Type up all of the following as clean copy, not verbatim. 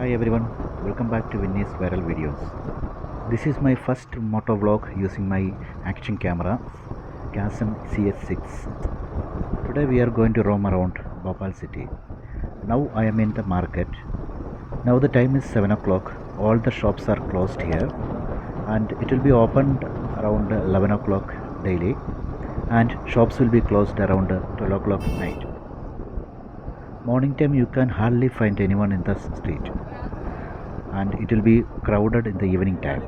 Hi everyone, welcome back to Vinny's Viral Videos. This is my first moto vlog using my action camera Canon CS6. Today we are going to roam around Bhopal city. Now I am in the market. Now the time is 7 o'clock. All the shops are closed here and it will be opened around 11 o'clock daily and shops will be closed around 12 o'clock night. Morning time you can hardly find anyone in the street and it will be crowded in the evening time.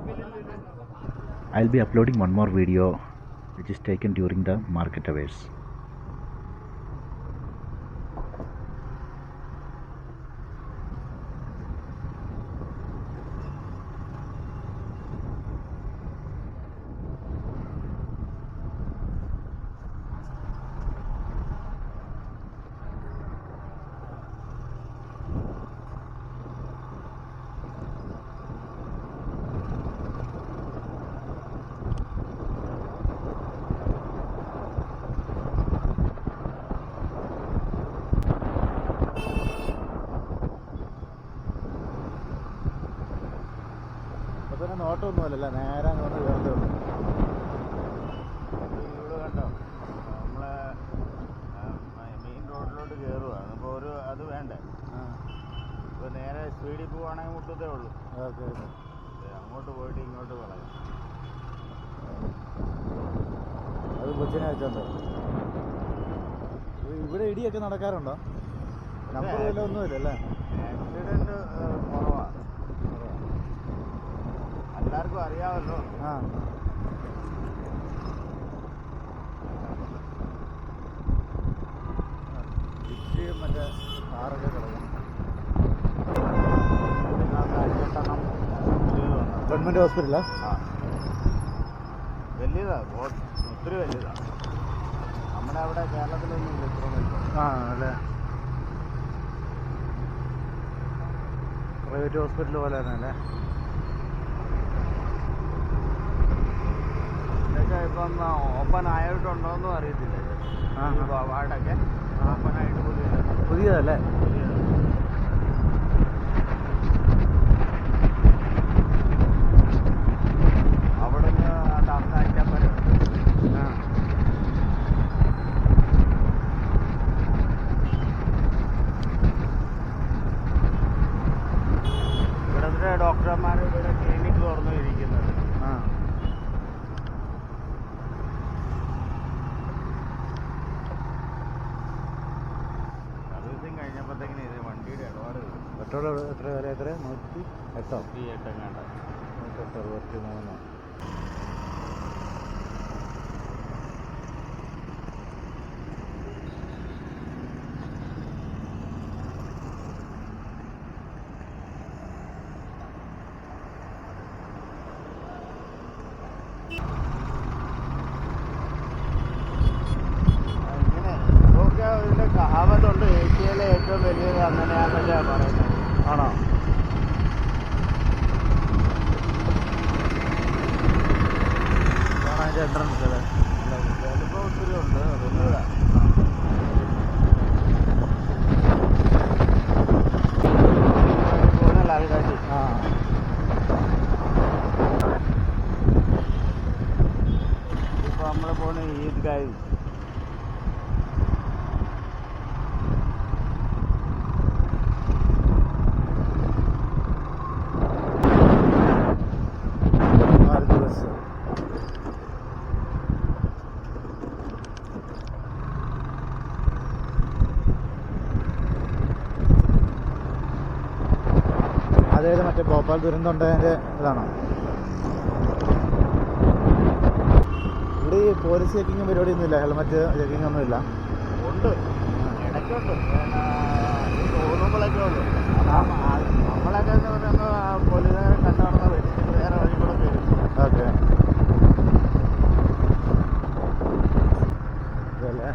I'll be uploading one more video which is taken during the market hours. നോട്ടൊന്നുമല്ല നേരെ അങ്ങോട്ട് കയറുന്നേ ഉള്ളൂ. ഇവിടെ കണ്ടോ നമ്മളെ main റോഡിലോട്ട് കയറുകയാണ്. അപ്പോൾ അത് വേണ്ടേ? ഇപ്പോൾ നേരെ സ്പീഡിൽ പോവുകയാണെങ്കിൽ മുട്ടത്തേ ഉള്ളൂ. ഓക്കെ അങ്ങോട്ട് പോയിട്ട് ഇങ്ങോട്ട് കളയും. അത് കൊച്ചിനെ വെച്ചോണ്ട് ഇവിടെ ഇടിയൊക്കെ നടക്കാറുണ്ടോ? നമ്പർ വല്ല ഒന്നുമില്ല അല്ലേ? ആക്സിഡൻറ്റ് കുറവാണ്. എല്ലാവർക്കും അറിയാമല്ലോ. ഭിക്ഷയും മറ്റേ കാറൊക്കെ കിടക്കും. ഗവൺമെൻറ് ഹോസ്പിറ്റലാ? വലിയതാണ്, ഒത്തിരി വലിയതാണ്. നമ്മുടെ അവിടെ കേരളത്തിലൊന്നും ഇല്ല ഇത്ര വലിയ. അല്ലേ? പ്രൈവറ്റ് ഹോസ്പിറ്റൽ പോലെ തന്നെ അല്ലേ? ഇതൊക്കെ ഇപ്പം ഓപ്പൺ ആയിട്ടുണ്ടോയെന്നും അറിയത്തില്ല. വാർഡൊക്കെ ഓപ്പൺ ആയിട്ട് പുതിയതല്ലേ? അവിടെ നിന്ന് സംസാരിക്കാൻ പറ്റും. ഇവിടുത്തെ ഡോക്ടർമാർ ഇവിടെ ക്ലിനിക്ക് തുറന്നു ഇരിക്കുന്നത്. സർവീസിങ് കഴിഞ്ഞപ്പോഴത്തേക്കിന് ഇത് വണ്ടിയുടെ ഇടപാട് പെട്രോൾ എത്ര വില? എത്ര? 108 എങ്ങാണ്ട്. 163. ഇതിൻ്റെ കഹാവത്തുണ്ട്, ഏഷ്യയിലെ ഏറ്റവും വലിയത് അങ്ങനെയാണെന്നല്ലേ പറയുന്നത്. ആണോ? അതിൻ്റെ എൻട്രൻസ് അല്ലേ? ചിലപ്പോൾ ഒത്തിരി ഉണ്ട്. വലിയതാ. ലാൽഘാട്ടി. ഇപ്പോൾ നമ്മൾ പോകുന്ന ഈദ്ഗാഹ്. അതായത് മറ്റേ ഭോപ്പാൽ ദുരന്തം ഉണ്ടായതിൻ്റെ ഇതാണോ? ഇവിടെ ഈ പോലീസ് ചെക്കിങ്ങും പരിപാടിയൊന്നുമില്ല? ഹെൽമറ്റ് ചെക്കിങ് ഒന്നുമില്ല? ഉണ്ട്, ഇടയ്ക്കുണ്ട്. തോന്നുമ്പോഴൊക്കെ ഉള്ളു. നമ്മളൊക്കെ എന്ന് പറയുമ്പോൾ പോലീസുകാരെ കണ്ടു വേറെ വഴി കൂടെ വരും. ഓക്കെ. ഇതല്ലേ?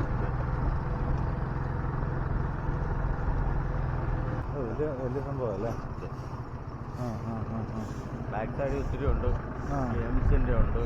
വലിയ സംഭവം അല്ലേ? ബാക്ക് സൈഡ് ഒത്തിരി ഉണ്ട്. ജെയിംസിൻ്റെ ഉണ്ട്.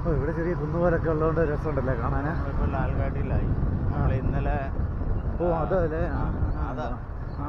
ഓ ഇവിടെ ചെറിയ കുന്നുപോലൊക്കെ ഉള്ളതുകൊണ്ട് രസമുണ്ടല്ലേ കാണാൻ. നമ്മളിപ്പോൾ ലാൽഘാട്ടിലായി. നമ്മൾ ഇന്നലെ ഓ അതല്ലേ അതാ ആ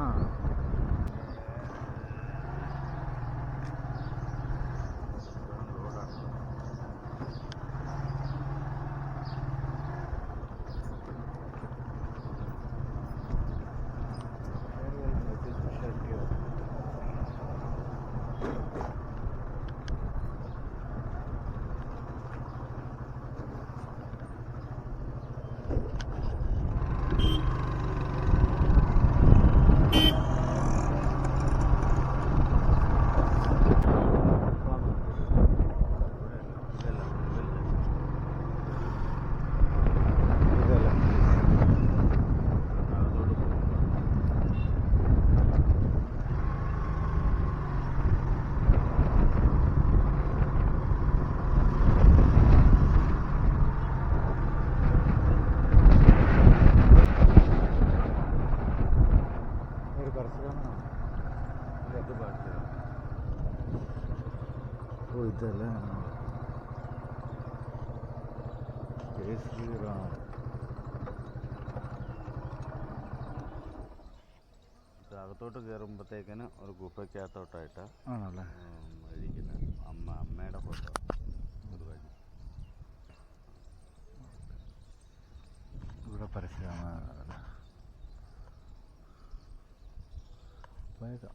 ഓ ഇതല്ലേ ജയ് ശ്രീറാം. അകത്തോട്ട് കയറുമ്പോഴത്തേക്കിന് ഒരു ഗുഹയ്ക്കകത്തോട്ടായിട്ട് ആണല്ലേ ഇരിക്കുന്നത്. അമ്മയുടെ ഫോട്ടോ ഒരു വഴി. ഇവിടെ പരശുരാമ പോയേക്കാം.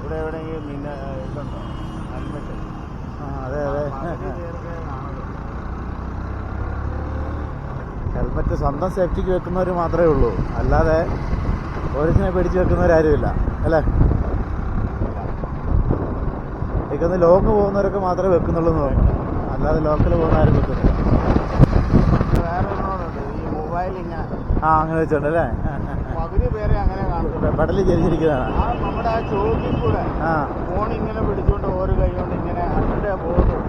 ഇവിടെ എവിടെയെങ്കിലും ഇതുണ്ടോ ഹെൽമെറ്റ്? അതെ അതെ ഹെൽമെറ്റ് സ്വന്തം സേഫ്റ്റിക്ക് വെക്കുന്നവർ മാത്രമേ ഉള്ളൂ, അല്ലാതെ പോലീസിനെ പേടിച്ച് വെക്കുന്നവരാരുമില്ല അല്ലേ. എനിക്കൊന്ന് ലോങ് പോകുന്നവരൊക്കെ മാത്രമേ വെക്കുന്നുള്ളൂ എന്ന് തോന്നുന്നു, അല്ലാതെ ലോക്കൽ പോകുന്ന ആരും വെക്കുന്നില്ല. വേറെ ഒന്നുകൂടെ ഈ മൊബൈൽ ഇങ്ങനെ അങ്ങനെ വെച്ചോണ്ടല്ലേ പകുതി പേരെ അങ്ങനെ കാണും. പെടലിൽ ചെരിഞ്ഞിരിക്കുന്നതാണ്. നമ്മുടെ ആ ചോക്കിൽ കൂടെ ഫോൺ ഇങ്ങനെ പിടിച്ചുകൊണ്ട് ഓരോ കൈ കൊണ്ട് ഇങ്ങനെ അതിൻ്റെ പോകും.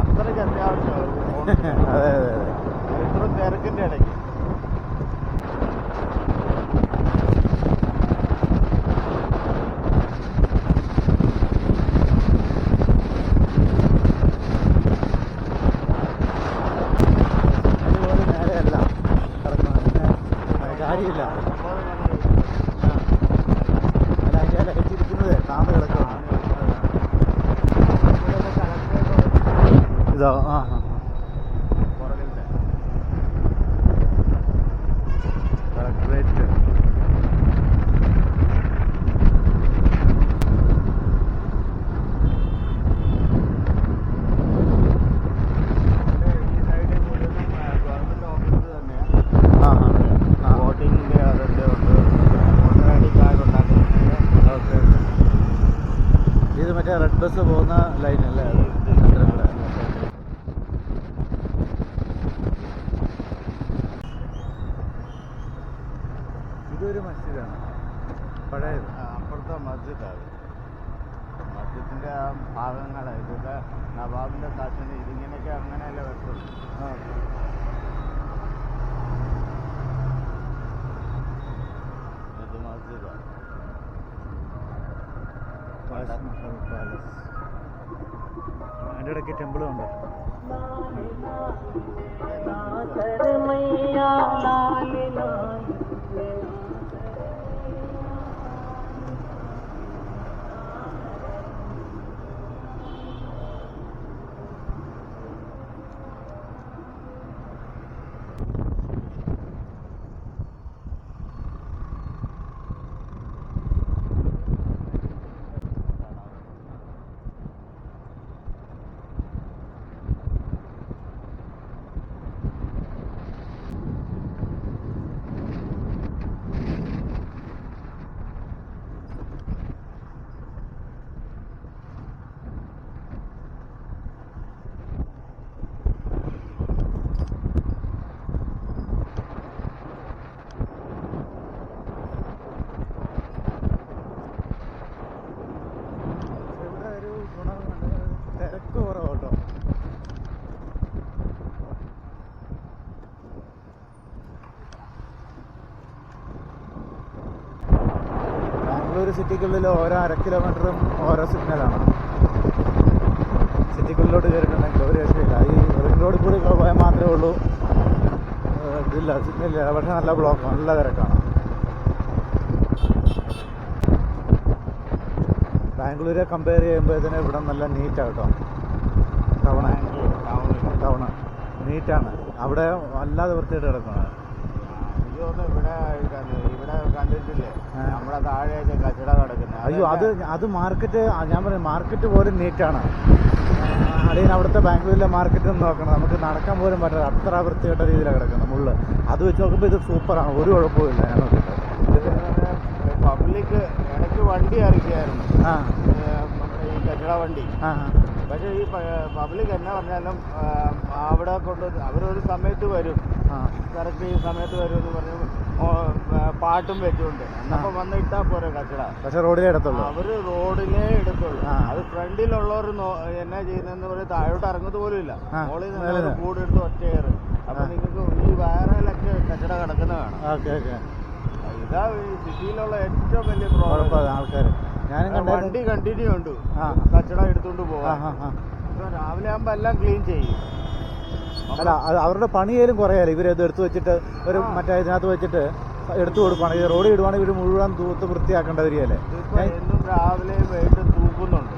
അത്രയ്ക്ക് അത്യാവശ്യമാണ്. അതെ അതെ അതെ ഇത്ര തിരക്കിൻ്റെ ഇടയ്ക്ക് കാര്യമില്ല. അല്ല അതിൻ്റെ ലഭിച്ചിരിക്കുന്നത് താന്ന് കിടക്കുകയാണ്. ഇതോ കളക്ടറേറ്റ്. ഇത് മറ്റേ റെഡ് ബസ് പോകുന്ന ലൈനല്ലേ? ഇതൊരു മസ്ജിദാണ് പഴയത്. അപ്പുറത്തെ മസ്ജിദാണ്. മസ്ജിദിൻ്റെ ആ ഭാഗങ്ങൾ ഇതൊക്കെ നവാബിൻ്റെ കാശിന് ഇതിങ്ങനെയൊക്കെ അങ്ങനെയല്ല വെക്കുള്ളൂ. ഇത് മസ്ജിദാണ്. പാലസ് അതിൻ്റെ ഇടയ്ക്ക് ടെമ്പിളും ഉണ്ടോ? സിറ്റിക്കുള്ളിൽ ഓരോ 1/2 കിലോമീറ്ററും ഓരോ സിഗ്നലാണ്. സിറ്റിക്കുള്ളിലോട്ട് കയറിയിട്ടുണ്ടെങ്കിൽ ഒരു രക്ഷയില്ല. ഈ റിംഗ് റോഡിൽ കൂടി പോയാൽ മാത്രമേ ഉള്ളൂ ഇതില്ല, സിഗ്നലില്ല. പക്ഷേ നല്ല ബ്ലോക്ക്, നല്ല തിരക്കാണ്. ബാംഗ്ലൂരെ കമ്പയർ ചെയ്യുമ്പോഴത്തേന് ഇവിടെ നല്ല നീറ്റാണ് കേട്ടോ. ടൗണ് നീറ്റാണ്. അവിടെ വല്ലാതെ വൃത്തിയായിട്ട് കിടക്കണം. ഇവിടെ കണ്ടിട്ടില്ലേ നമ്മുടെ താഴെയൊക്കെ കച്ചട കിടക്കുന്നത്. അയ്യോ, അത് മാർക്കറ്റ്, ഞാൻ പറയും മാർക്കറ്റ് പോലും നീറ്റാണ്. അല്ലെങ്കിൽ അവിടുത്തെ ബാംഗ്ലൂരിലെ മാർക്കറ്റ് ഒന്ന് നോക്കണം, നമുക്ക് നടക്കാൻ പോലും പറ്റില്ല, അത്ര വൃത്തികെട്ട രീതിയിലാണ് കിടക്കുന്നത് മുള്ള്. അത് വെച്ച് നോക്കുമ്പോൾ ഇത് സൂപ്പറാണ്, ഒരു കുഴപ്പമില്ല. ഞാൻ നോക്കിയിട്ട് പബ്ലിക് ഇടയ്ക്ക് വണ്ടി ഇറക്കിയായിരുന്നു, ഈ കച്ചട വണ്ടി. പക്ഷേ ഈ പബ്ലിക് എന്നാ പറഞ്ഞാലും അവിടെ കൊണ്ട് അവരൊരു സമയത്ത് വരും, കറക്റ്റ് ഈ സമയത്ത് വരും എന്ന് പറഞ്ഞു പാട്ടും വെച്ചുകൊണ്ട് എന്നപ്പോൾ വന്ന് ഇട്ടാൽ പോരെ കച്ചട. പക്ഷെ റോഡിലേ എടുത്തുള്ളൂ, അവര് റോഡിലേ എടുത്തുള്ളൂ. അത് ഫ്രണ്ടിലുള്ളവർ എന്നാ ചെയ്യുന്നതെന്ന് പറയും, താഴോട്ട് ഇറങ്ങുന്നത് പോലും ഇല്ല. മോളിൽ നിന്ന് കൂടെടുത്ത് ഒറ്റയേറ്. അപ്പൊ നിങ്ങൾക്ക് ഈ വയറിലൊക്കെ കച്ചട കിടക്കുന്നതാണ്. ഇതാ ഈ സിറ്റിയിലുള്ള ഏറ്റവും വലിയ പ്രോബ്ലം. ആൾക്കാർ വണ്ടി കണ്ടിന്യൂ ഉണ്ട്, കച്ചട എടുത്തുകൊണ്ട് പോകാം. രാവിലെ ആകുമ്പോ എല്ലാം ക്ലീൻ ചെയ്യും. അല്ല, അവരുടെ പണിയേലും കുറയാലും ഇവരത് എടുത്തു വെച്ചിട്ട് ഒരു മറ്റേ ഇതിനകത്ത് വെച്ചിട്ട് എടുത്തു കൊടുക്കുകയാണ്. ഈ റോഡ് ഇടുവാണെങ്കിൽ ഇവർ മുഴുവൻ തൂത്ത് വൃത്തിയാക്കേണ്ടവരികയല്ലേ. എന്നും രാവിലെ വൈകിട്ട് തൂക്കുന്നുണ്ട്,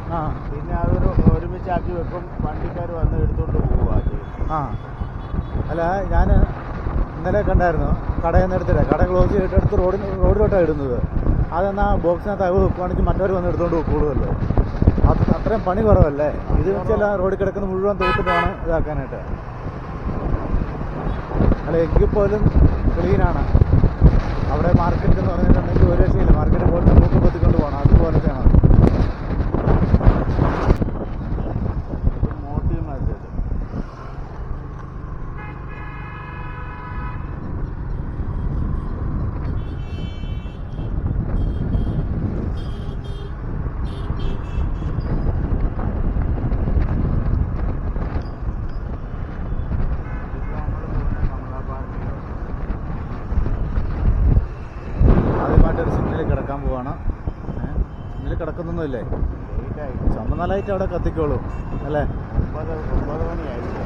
പിന്നെ അതൊരു ഒരുമിച്ചാക്കി വെക്കും, വണ്ടിക്കാർ വന്ന് എടുത്തുകൊണ്ട് പോവുക. അല്ല, ഞാൻ ഇന്നലെ കണ്ടായിരുന്നു, കടയിൽ നിന്ന് എടുത്തിട്ട് കട ക്ലോസ് ചെയ്തിട്ട് എടുത്ത് റോഡിലോട്ടാണ് ഇടുന്നത്. അതെന്നാ ബോക്സിനകത്ത് അയവ് വെക്കുവാണെങ്കിൽ മറ്റവർ വന്ന് എടുത്തുകൊണ്ട് പോകുള്ളൂ. അത്രയും പണി കുറവല്ലേ. ഇത് വെച്ചല്ല റോഡിൽ കിടക്കുന്ന മുഴുവൻ തൂത്തിട്ട് വേണം ഇതാക്കാനായിട്ട്. അല്ല, എങ്കിൽ പോലും ക്ലീനാണ്. അവിടെ മാർക്കറ്റ് എന്ന് പറഞ്ഞിട്ടുണ്ടെങ്കിൽ ഒരു രക്ഷയില്ല. മാർക്കറ്റ് പോയിട്ട് മൂക്ക് പൊത്തിക്കൊണ്ട് പോകണം, അതുപോലത്തെയാണ്. കിടക്കാൻ പോവാണ്. ഇന്നലെ കിടക്കുന്നൊന്നുമില്ലേ, ചുമന്നലായിട്ട് അവിടെ കത്തിക്കോളൂ അല്ലേ. 9 മണിയായിരിക്കും.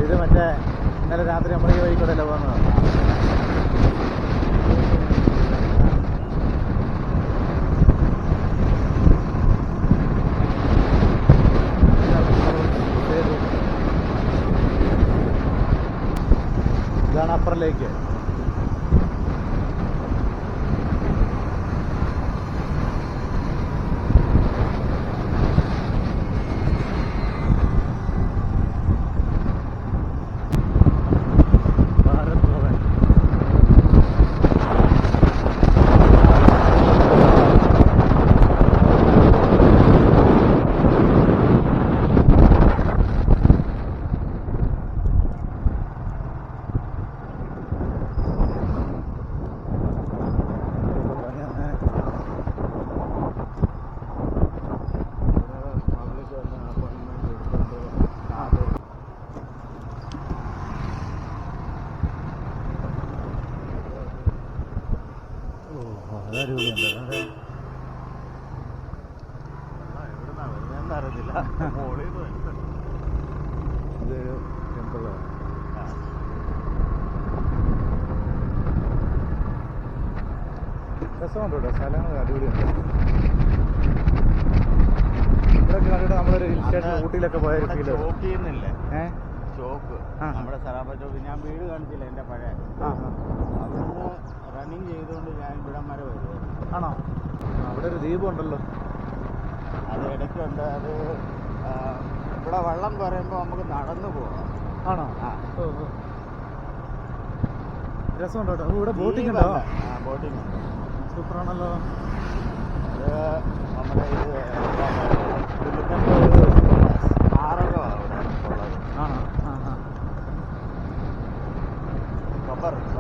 ഇത് മറ്റേ ഇന്നലെ രാത്രി നമ്മൾ ഈ വഴിക്കൂടെ അല്ലേ പോകുന്നത്. ഇതാണ് അപ്പറിലേക്ക്. അറിയില്ല. ഇതൊരു ടെമ്പിളാണ്. രസമുണ്ട് കേട്ടോ, സ്ഥലങ്ങൾ അടിപൊളിയാണ്. ഇവിടെയൊക്കെ കണ്ടിട്ട് നമ്മളൊരു ഹിൽ സ്റ്റേഷൻ ഊട്ടിയിലൊക്കെ പോയ ഒരു ഫീൽ. ചോക്ക് ചെയ്യുന്നില്ലേ, ചോക്ക് നമ്മുടെ സറാപ്പ ചോക്ക്. ഞാൻ വീട് കാണിച്ചില്ല എൻ്റെ പഴയ, അവിടുന്ന് റണ്ണിങ് ചെയ്തുകൊണ്ട് ഞാൻ ഇവിടം വരെ വരുമായിരുന്നു. ആണോ? അവിടെ ഒരു ദ്വീപുണ്ടല്ലോ, അത് ഇടയ്ക്കുണ്ട്. അത് ഇവിടെ വെള്ളം കുറയുമ്പോൾ നമുക്ക് നടന്നു പോകാം. ആണോ? രസമുണ്ടോ കേട്ടോ. ഇവിടെ ബോട്ടിംഗ് ഉണ്ടോ? ബോട്ടിംഗ് ഉണ്ട്. സൂപ്പറാണല്ലോ. അത് നമ്മുടെ ആറകമാണ് അവിടെ ഉള്ളത്. ആണോ?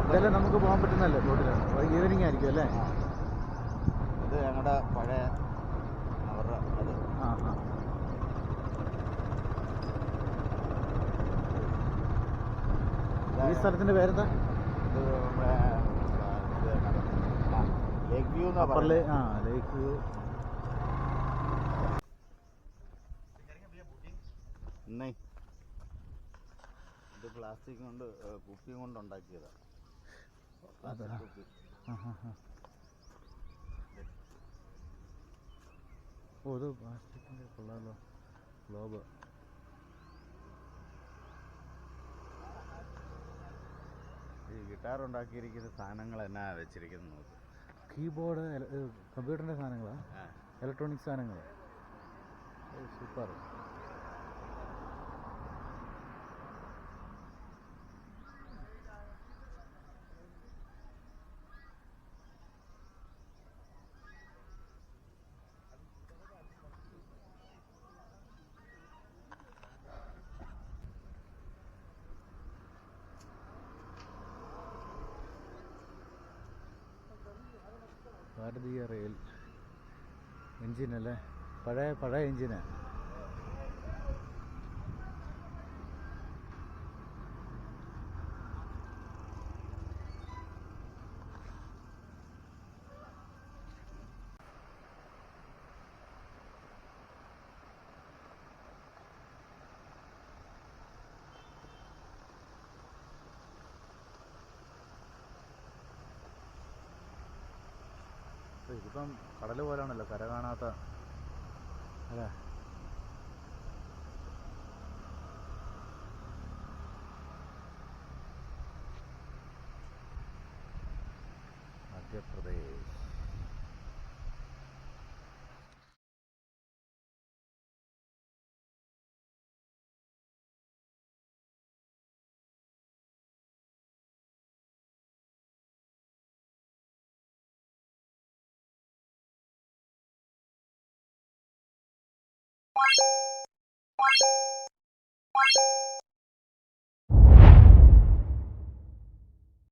ഇതെല്ലാം നമുക്ക് പോകാൻ പറ്റുന്നല്ലേ ബോട്ടിലാണ്? ഈവനിങ് ആയിരിക്കും അല്ലേ? ഇത് ഞങ്ങളുടെ പഴയ അവരുടെ അത്. ഈ സ്ഥലത്തിന്റെ പേരെന്താ? ലേക്ക് വ്യൂ വ്യൂ അപ്പർ ലേക്ക് വ്യൂ. ഇത് പ്ലാസ്റ്റിക് കൊണ്ട് കുപ്പി കൊണ്ട് ഉണ്ടാക്കിയതാണ്. ഓ ഇത് പ്ലാസ്റ്റിക്കിൻ്റെ കൊള്ളാമല്ലോ ഗ്ലോബ്. ഈ ഗിറ്റാർ ഉണ്ടാക്കിയിരിക്കുന്ന സാധനങ്ങൾ എന്നാ വെച്ചിരിക്കുന്നത് നോക്ക്. കീബോർഡ്, കമ്പ്യൂട്ടറിൻ്റെ സാധനങ്ങളാണ്, ഇലക്ട്രോണിക് സാധനങ്ങൾ. സൂപ്പർ. ഭാരതീയ റെയിൽ എൻജിനല്ലേ, പഴയ എൻജിനാണ്. ഇതിപ്പം കടൽ പോലാണല്ലോ, കര കാണാത്ത അല്ലേ. മധ്യപ്രദേശ്.